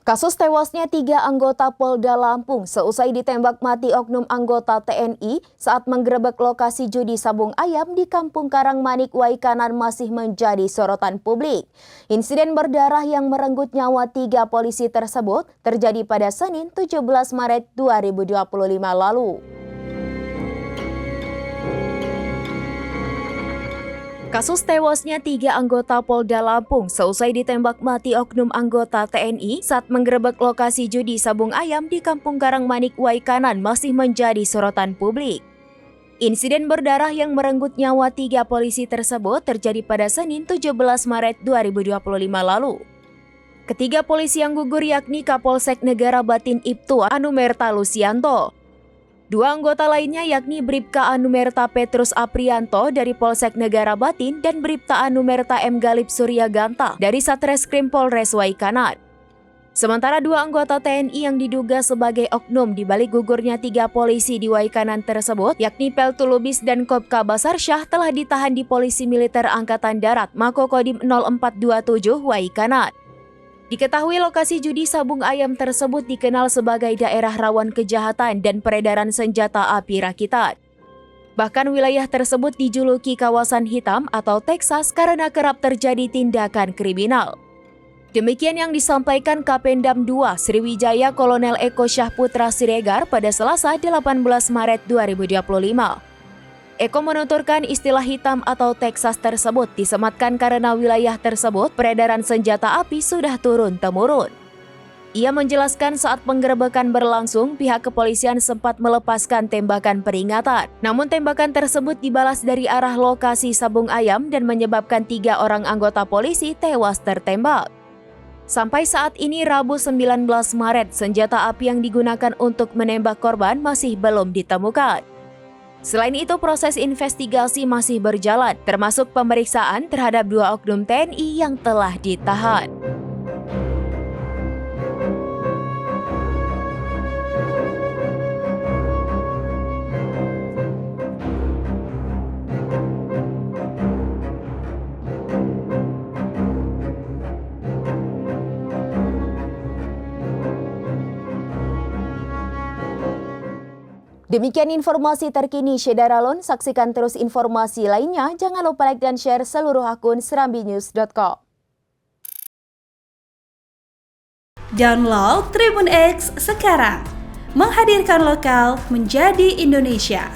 Kasus tewasnya 3 anggota Polda Lampung seusai ditembak mati oknum anggota TNI saat menggerebek lokasi judi sabung ayam di Kampung Karangmanik, Waikanan masih menjadi sorotan publik. Insiden berdarah yang merenggut nyawa 3 polisi tersebut terjadi pada Senin 17 Maret 2025 lalu. Kasus tewasnya 3 anggota Polda Lampung seusai ditembak mati oknum anggota TNI saat menggerebek lokasi judi sabung ayam di Kampung Karangmanik, Waikanan masih menjadi sorotan publik. Insiden berdarah yang merenggut nyawa 3 polisi tersebut terjadi pada Senin 17 Maret 2025 lalu. Ketiga polisi yang gugur yakni Kapolsek Negara Batin Ibtu Anumerta Lusianto. 2 anggota lainnya yakni Bribka Anumerta Petrus Aprianto dari Polsek Negara Batin dan Bribka Anumerta M. Galip Suryaganta dari Satreskrim Polres Waikanan. Sementara 2 anggota TNI yang diduga sebagai oknum di balik gugurnya 3 polisi di Waikanan tersebut yakni Peltu Lubis dan Kopka Basarsyah telah ditahan di Polisi Militer Angkatan Darat Makokodim 0427 Waikanan. Diketahui lokasi judi sabung ayam tersebut dikenal sebagai daerah rawan kejahatan dan peredaran senjata api rakitan. Bahkan wilayah tersebut dijuluki kawasan hitam atau Texas karena kerap terjadi tindakan kriminal. Demikian yang disampaikan Kapendam 2 Sriwijaya Kolonel Eko Syahputra Siregar pada Selasa 18 Maret 2025. Eko menuturkan istilah hitam atau Texas tersebut disematkan karena wilayah tersebut peredaran senjata api sudah turun-temurun. Ia menjelaskan saat penggerebekan berlangsung, pihak kepolisian sempat melepaskan tembakan peringatan. Namun tembakan tersebut dibalas dari arah lokasi sabung ayam dan menyebabkan 3 orang anggota polisi tewas tertembak. Sampai saat ini Rabu 19 Maret, senjata api yang digunakan untuk menembak korban masih belum ditemukan. Selain itu, proses investigasi masih berjalan, termasuk pemeriksaan terhadap 2 oknum TNI yang telah ditahan. Demikian informasi terkini Syedaralon. Saksikan terus informasi lainnya. Jangan lupa like dan share seluruh akun serambinews.com. Download Tribun X sekarang. Menghadirkan lokal menjadi Indonesia.